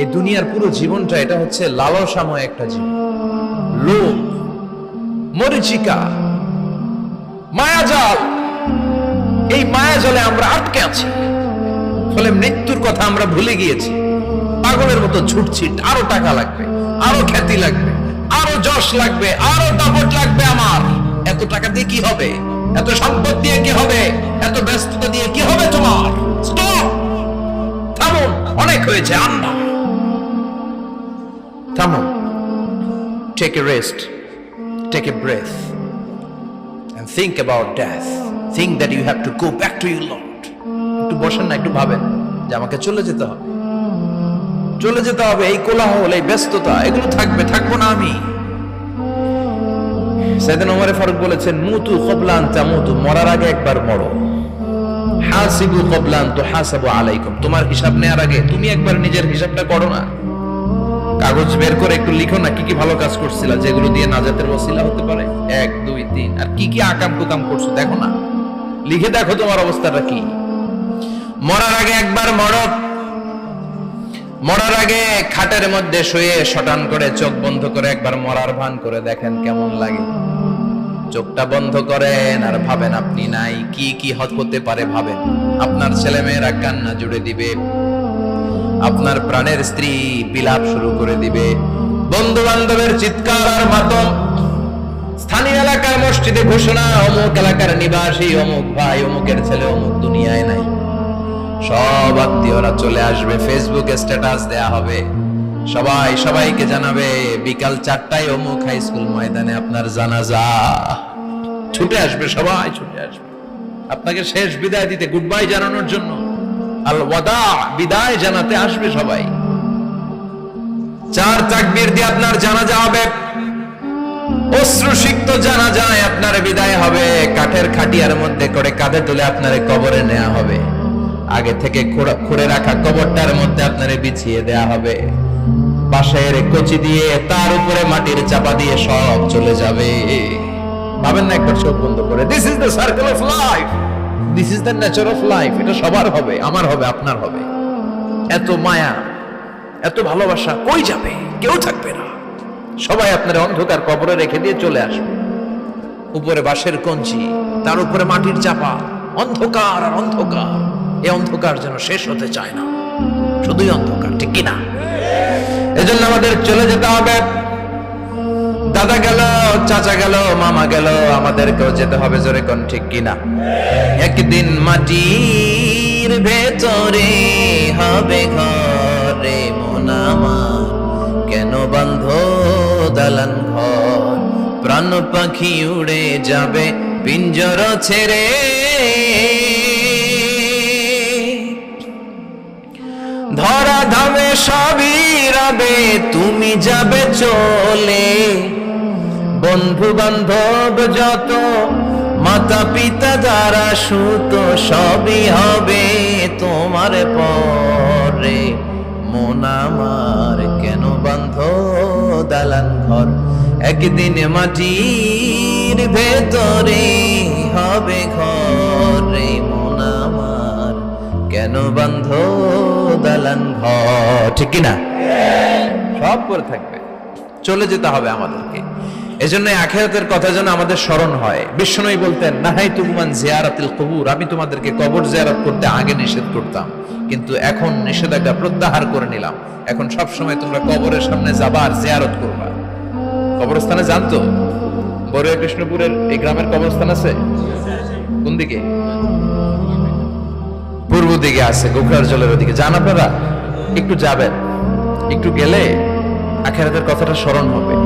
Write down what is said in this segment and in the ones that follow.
এই দুনিয়ার পুরো জীবনটা এটা হচ্ছে লালসাময় একটা জীবন, লোভ, মরিচিকা, মায়াজাল। এই মায়াজালে আমরা আটকে আছি, ফলে মৃত্যুর কথা আমরা ভুলে গিয়েছি। পাগলের মতো ছুটছি, আরো টাকা লাগবে, আরো খ্যাতি লাগবে, আরো যশ লাগবে, আরো দাপট লাগবে। আমার এত টাকা দিয়ে কি হবে? এত সম্পদ দিয়ে কি হবে? এত ব্যস্ততা দিয়ে কি হবে তোমার? স্টপ, থামুন, অনেক হয়েছে। আন্না, থামুন, take a rest, take a breath and think about death. Think that you have to go back to your Lord. একটু বসেন না, একটু ভাবেন যে আমাকে চলে যেতে হবে, চলে যেতে হবে। এই কোলাহল, এই ব্যস্ততা, এগুলো থাকবে, থাকবো না আমি। সাইয়েদনা ওমর ফারুক বলেছেন, মুতু ক্বাবলা আন তামুতু, মরার আগে একবার মরো। হাসিবু ক্বাবলা আন তুহাসাবু আলাইকুম, তোমার হিসাব নেওয়ার আগে তুমি একবার নিজের হিসাবটা করো না। কাগজ বের করে একটু লিখো না কি কি ভালো কাজ করছিলা, যেগুলো দিয়ে নাজাতের ওসিলা হতে পারে। 1 2 3, আর কি কি আকাম কুকাম করছো দেখো না, লিখে দেখো তোমার অবস্থাটা কি। মরার আগে একবার মরো। মরার আগে খাটের মধ্যে শুয়ে শটান করে চোখ বন্ধ করে একবার মরার ভান করে দেখেন কেমন লাগে। চোখটা বন্ধ করেন আর ভাবেন আপনি নাই, কি কি হতে পারে ভাবেন। আপনার ছেলেমেয়েরা কান্না জুড়ে দিবে, আপনার প্রাণের স্ত্রী বিলাপ শুরু করে দিবে, বন্ধু বান্ধবের চিৎকার আর মাতম, স্থানীয় এলাকার মসজিদে ঘোষণা, অমুক এলাকার নিবাসী অমুক ভাই অমুকের ছেলে অমুক দুনিয়ায় নাই। সব আত্মীয়রা চলে আসবে, ফেসবুকে স্ট্যাটাস দেয়া হবে, সবাই সবাইকে জানাবে বিকাল 4টায় অমুক হাই স্কুল ময়দানে আপনার জানাজা। ছুটে আসবে, সবাই ছুটে আসবে আপনাকে শেষ বিদায় দিতে, গুড বাই জানানোর জন্য, আল ওয়াদা, বিদায় জানাতে আসবে সবাই। 4 তাকবীর দিয়ে আপনার জানাজা হবে, অশ্রুসিক্ত জানাজায় আপনার বিদায় হবে। কাঠের খাটিয়ার মধ্যে করে কাঁধে তুলে আপনারে কবরে নেওয়া হবে। আগে থেকে খুঁড়ে রাখা কবরটার মধ্যে আপনারে বিছিয়ে দেয়া হবে। পাশের কচি দিয়ে তার উপরে মাটির চাপা দিয়ে সব চলে যাবে। ভাবেন না একবার চোখ বন্ধ করে, this is the circle of life, this is the nature of life. এটা সবার হবে, আমার হবে, আপনার হবে। এত মায়া, এত ভালোবাসা কই যাবে? কেউ থাকবে না, সবাই আপনার অন্ধকার কবরে রেখে দিয়ে চলে আসবে। উপরে বাঁশের কঞ্চি, তার উপরে মাটির চাপা, অন্ধকার আর অন্ধকার। এই অন্ধকার যেন শেষ হতে চায় না, শুধুই অন্ধকার, ঠিক কিনা? এজন্য আমাদের চলে যেতে হবে। দাদা গেল, চাচা গেল, মামা গেল, আমাদেরকেও যেতে হবে, জোরে কোন ঠিক কিনা? একদিন মাটির ভেতরে হবে ঘরে মন আমার, কেন বন্ধ দালান ঘর, প্রাণ পাখি উড়ে যাবে পিঞ্জর ছেড়ে। ধরা ধামে সবই রবে, তুমি যাবে চলে। বন্ধু বান্ধব যত, মাতা পিতা যারা সুত, সবই হবে তোমার পরে। মন আমার কেন বান্ধ দালান ঘর, একদিন মাটির ভেতরে হবে ঘরে মন আমার, কেন বান্ধ দালান ঘর, ঠিক কিনা? সব করে থাকবে, চলে যেতে হবে আমাদেরকে। এজন্য আখিরাতের কথা যেন আমাদের স্মরণ হয়। বিশ্বনবী বলতেন, নাহাইতুকুম আন জিয়ারাতিল কুবুর, আমি তোমাদেরকে কবর জিয়ারত করতে আগে নিষেধ করতাম, কিন্তু এখন নিষেধাজ্ঞা প্রত্যাহার করে নিলাম। এখন সব সময় তোমরা কবরের সামনে যাবা আর জিয়ারত করবা। কবরস্থানে জানতো বড়ুয়া কৃষ্ণপুরের এই গ্রামের কবরস্থান আছে কোন দিকে? পূর্ব দিকে আছে, গোখরার জলের ওদিকে। যান আপনারা, একটু যাবেন, একটু গেলে আখিরাতের কথাটা স্মরণ হবে।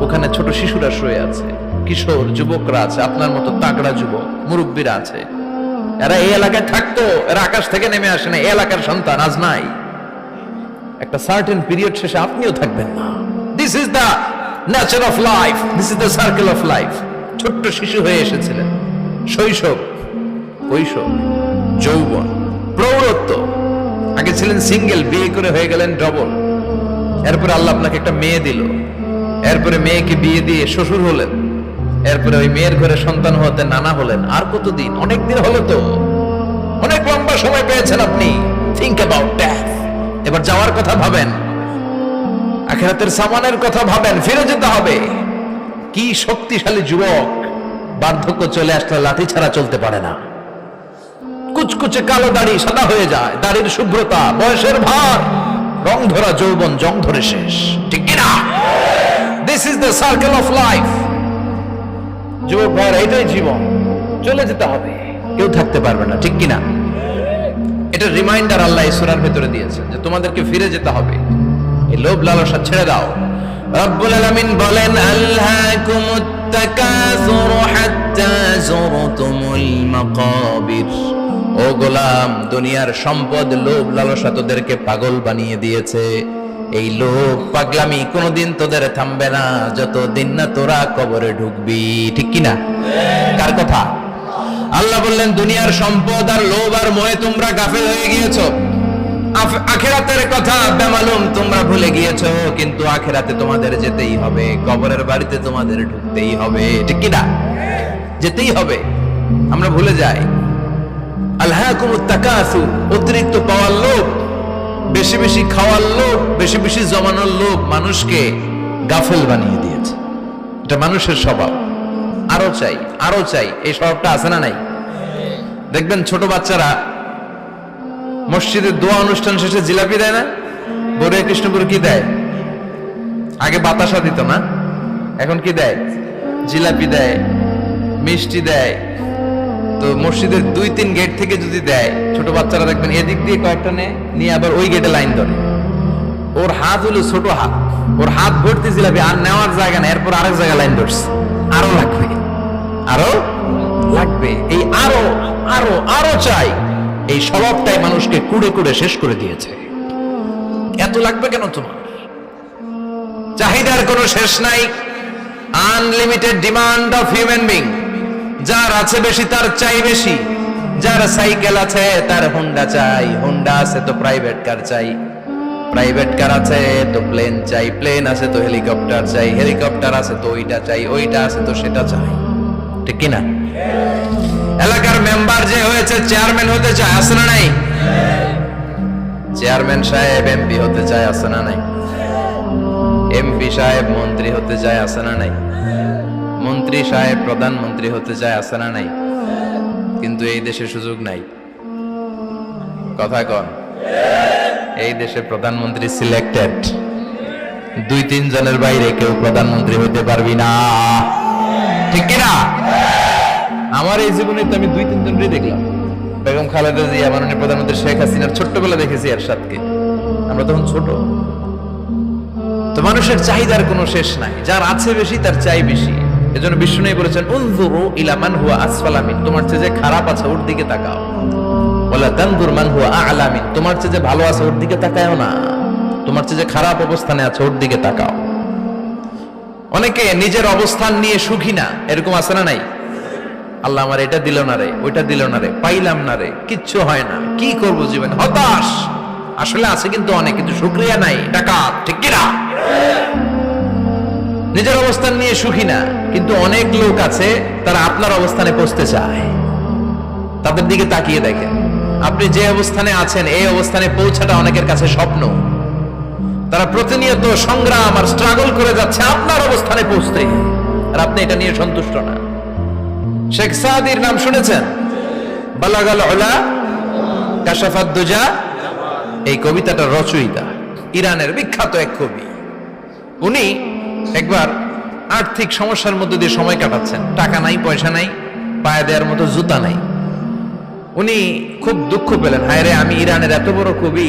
ওখানে ছোট শিশুরা শুয়ে আছে, কিশোর যুবকরা আছে, আপনার মতো তাগড়া যুবক, মুরব্বীরা আছে। এরা এই এলাকায় থাকতো, এরা আকাশ থেকে নেমে আসে না, এই এলাকার সন্তান, আজ নাই। একটা সার্টেন পিরিয়ড শেষে আপনিও থাকবেন না। This is the nature of life, this is the circle of life. ছোট্ট শিশু হয়ে এসেছিলেন, শৈশব, কৈশোর, যৌবন, প্রৌঢ়ত্ব। আগে ছিলেন সিঙ্গেল, বিয়ে করে হয়ে গেলেন ডবল। এরপরে আল্লাহ আপনাকে একটা মেয়ে দিল, এরপরে মেয়েকে বিয়ে দিয়ে শ্বশুর হলেন, এরপরে ওই মেয়ের ঘরে সন্তান হতে নানা হলেন। আর কতদিন? অনেক দিন হলো তো, অনেক লম্বা সময় পেয়েছেন আপনি। Think about death. এবার যাওয়ার কথা ভাবেন। আখিরাতের সামানের কথা ভাবেন, ফিরে যেতে হবে। কি শক্তিশালী যুবক, বার্ধক্য চলে আসলে লাঠি ছাড়া চলতে পারে না। কুচকুচে কালো দাড়ি সাদা হয়ে যায়, দাড়ির শুভ্রতা, বয়সের ভার, রং ধরা যৌবন জং ধরে শেষ, ঠিক কিনা? This is the circle of life. যুবক ভাইয়ের এটাই জীবন, চলে যেতে হবে, কেউ থাকতে পারবে না, ঠিক কিনা? এটা রিমাইন্ডার আল্লাহ এই সূরার ভেতরে দিয়েছেন যে তোমাদেরকে ফিরে যেতে হবে, এই লোভ লালসা ছেড়ে দাও। রব্বুল আলামিন বলেন, আল্হাকুমুত তাকাসুর হাত্তা যুরতুমুল মাকাবির। ও গোলাম, দুনিয়ার সম্পদ, লোভ লালসা তোদেরকে পাগল বানিয়ে দিয়েছে। এই লোভ পাগলামি কোনোদিন তোদের থামবে না যতদিন না তোরা কবরে ঢুকবি, ঠিক কিনা? কার কথা? আল্লাহ বললেন, দুনিয়ার সম্পদ আর লোভ আর মোহে তোমরা গাফেল হয়ে গিয়েছো। আখিরাতের কথা বেমালুম তোমরা ভুলে গিয়েছো, কিন্তু আখিরাতে তোমাদের যেতেই হবে, কবরের বাড়িতে তোমাদের ঢুকতেই হবে, ঠিক কিনা? যেতেই হবে, আমরা ভুলে যাই। আলহাকুমুত তাকাসুর, অতিরিক্ত পাওয়ার লোভ, বেশি বেশি খাওয়ার লোভ, বেশি বেশি জমানোর লোভ মানুষকে গাফেল বানিয়ে দিয়েছে। এটা মানুষের স্বভাব, আরো চাই আরো চাই, এই স্বভাবটা আছে না নাই? দেখবেন ছোট বাচ্চারা মসজিদের দোয়া অনুষ্ঠান শেষে জিলাপি দেয় না? বড়িয়া কৃষ্ণপুর কি দেয়? আগে বাতাসা দিত না, এখন কি দেয়? জিলাপি দেয়, মিষ্টি দেয়। তো মসজিদের 2-3 গেট থেকে যদি দেয়, ছোট বাচ্চারা দেখবেন এদিক দিয়ে কয়েকটা নিয়ে আবার ওই গেটে লাইন ধরে। ওর হাত হলো ছোট হাত, ওর হাত ভর্তি জিলাপি, আর নেওয়ার জায়গা না, এরপর আরেক জায়গায় লাইন ধরছে, আরো লাগবে, আরো লাগবে, এই আরো আরো আরো চাই। এই স্বভাবটাই মানুষকে কুড়ে কুড়ে শেষ করে দিয়েছে। এত লাগবে কেন তোমার? চাহিদার কোনো শেষ নাই, unlimited demand of human being. যার আছে বেশি তার চাই বেশি, যার সাইকেল আছে তার হোন্ডা চাই, হোন্ডা আছে তো প্রাইভেট কার চাই, প্রাইভেট কার আছে তো প্লেন চাই, প্লেন আছে তো হেলিকপ্টার চাই, হেলিকপ্টার আছে তো ওইটা চাই, ওইটা আছে তো সেটা চাই, ঠিক কিনা? এলাকার মেম্বার যে হয়েছে চেয়ারম্যান হতে চায়, আছে না নাই? চেয়ারম্যান সাহেব এমপি হতে চায়, আছে না নাই? এমপি সাহেব মন্ত্রী হতে চায়, আছে না নাই? মন্ত্রী সাহেব প্রধানমন্ত্রী হতে চায়, আছে না নাই? কিন্তু এই দেশে সুযোগ নাই। কথা কন, এই দেশে প্রধানমন্ত্রী সিলেক্টেড, 2-3 জনের বাইরে কেউ প্রধানমন্ত্রী হতে পারবি না, ঠিক কিনা? আমার এই জীবনে তো আমি 2-3 জনই দেখলাম। বেগম খালেদা জিয়া, মাননীয় প্রধানমন্ত্রী শেখ হাসিনার ছোট্টবেলা দেখেছি এরশাদকে, আমরা তখন ছোট। তো মানুষের চাহিদার কোনো শেষ নাই, যার আছে বেশি তার চাই বেশি। এজন্য বিষ্ণু বলেছেন, উনজুরু ইলা মান হুয়া আসফালা মিন, তোমার চেয়ে যে খারাপ আছে ওর দিকে তাকাও। ওয়ালা তানজুর মান হুয়া আ'লা মিন, তোমার চেয়ে যে ভালো আছে ওর দিকে তাকাও না, তোমার চেয়ে যে খারাপ অবস্থানে আছে ওর দিকে তাকাও। অনেকে নিজের অবস্থান নিয়ে সুখী না, এরকম আছে না নাই? আল্লাহ আমার এটা দিল না রে, ওইটা দিল না রে, পাইলাম না রে, কিচ্ছু হয় না, কি করব জীবনে, হতাশ। আসলে আছে কিন্তু অনেক, কিন্তু শুকরিয়া নাই, ডাকাত, ঠিক কিনা? নিজের অবস্থান নিয়ে সুখী না, কিন্তু অনেক লোক আছে তারা আপনার অবস্থানে পৌঁছতে চায়। তাদের দিকে তাকিয়ে দেখেন, আপনি যে অবস্থানে আছেন এই অবস্থানে পৌঁছাটা অনেকের কাছে স্বপ্ন। তারা প্রতিনিয়ত সংগ্রাম আর স্ট্রাগল করে যাচ্ছে আপনার অবস্থানে পৌঁছতে, আর আপনি এটা নিয়ে সন্তুষ্ট না। শেখ সাদির নাম শুনেছেন? বালাগাল উলা কাশাফাত দুজা, এই কবিতাটার রচয়িতা ইরানের বিখ্যাত এক কবি। উনি একবার আর্থিক সমস্যার মধ্যে দিয়ে সময় কাটাচ্ছেন, টাকা নাই, পয়সা নাই, পায়ে দেওয়ার মতো জুতা নাই। উনি খুব দুঃখ পেলেন, হায় রে, আমি ইরানের এত বড় কবি,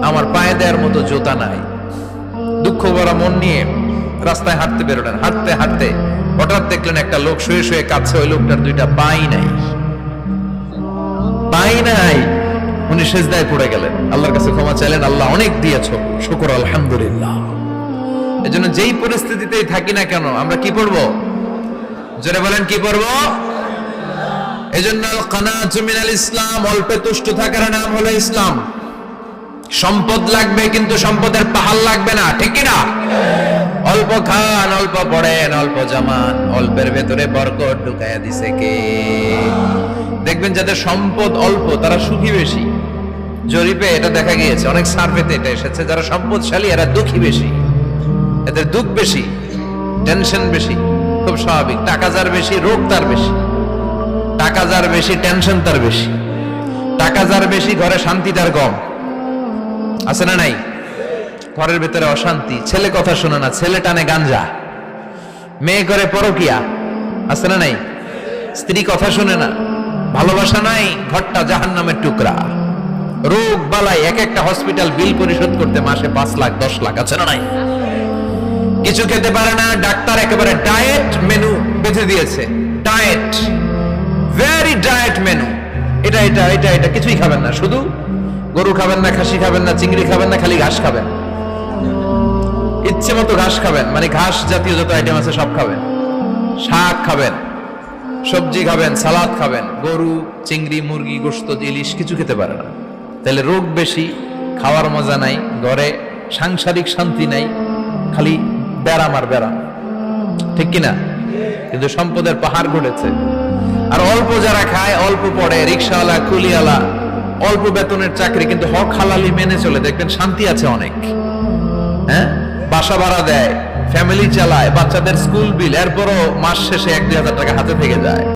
আমার পায়ে দেওয়ার মতো জুতা নাই। দুঃখ ভরা মন নিয়ে রাস্তায় হাঁটতে বেরোলেন। হাঁটতে হাঁটতে হঠাৎ দেখলেন একটা লোক শুয়ে শুয়ে কাঁদছে, ওই লোকটার 2টা পাই নাই, পাই নাই। উনি সেজদায় পড়ে গেলেন, আল্লাহর কাছে ক্ষমা চাইলেন, আল্লাহ অনেক দিয়েছো, শুকর আলহামদুলিল্লাহ। এজন্য যেই পরিস্থিতিতেই থাকি না কেন আমরা কি পড়বো? জোরে বলেন, কি পড়বো? এজন্য কানাতু মিনাল ইসলাম, অল্পে তুষ্ট থাকার নাম হলো ইসলাম। সম্পদ লাগবে কিন্তু সম্পদের পাহাড় লাগবে না, ঠিক কিনা? অল্প খান, অল্প পড়েন, অল্প জমান, অল্পের ভেতরে বরকত ঢুকাইয়া দিছে কে? দেখবেন যাদের সম্পদ অল্প তারা সুখী বেশি। জরিপে এটা দেখা গিয়েছে, অনেক সার্ভেতে এটা এসেছে, যারা সম্পদশালী এরা দুঃখী বেশি। এদের দুঃখ বেশি, টেনশন বেশি, খুব স্বাভাবিক। টাকা যার বেশি, রোগ তার বেশি। টাকা যার বেশি, টেনশন তার বেশি। টাকা যার বেশি, ঘরে শান্তি তার কম। আছে না নাই? ঘরের ভিতরে অশান্তি, ছেলে কথা শোনে না, ছেলে টানে গাঞ্জা, মেয়ে করে পরকিয়া। আছে না নাই? স্ত্রী কথা শোনে না, ভালোবাসা নাই, ঘরটা জাহান্নামের টুকরা। রোগ বালাই, এক একটা হসপিটাল বিল পরিশোধ করতে মাসে 5 লাখ 10 লাখ। আছে না নাই? কিছু খেতে পারে না, ডাক্তার একেবারে ডায়েট মেনু বেঁধে দিয়েছে। Diet, very diet menu. এটা এটা এটা এটা কিছুই খাবেন না, শুধু গরু খাবেন না, খাসি খাবেন না, চিংড়ি খাবেন না, খালি ঘাস খাবেন। ইচ্ছে মতো ঘাস খাবেন, মানে ঘাস জাতীয় যত আইটেম আছে সব খাবেন। শাক খাবেন, সবজি খাবেন, সালাদ খাবেন। গরু, চিংড়ি, মুরগি, গোশত, ইলিশ কিছু খেতে পারে না। তাহলে রোগ বেশি, খাওয়ার মজা নাই, ঘরে সাংসারিক শান্তি নাই, খালি ব্যারাম আর ব্যারাম। ঠিক কিনা? কিন্তু সম্পদের পাহাড় ঘটেছে। আর অল্প যারা খায়, অল্প পড়ে, রিক্সাওয়ালা, কুলিওয়ালা, অল্প বেতনের চাকরি, কিন্তু হক হালালি মেনে চলে, দেখবেন শান্তি আছে অনেক। হ্যাঁ, বাসা ভাড়া দেয়, ফ্যামিলি চালায়, বাচ্চাদের স্কুল বিল, এরপরও মাস শেষে 1-2 হাজার টাকা হাতে থেকে যায়।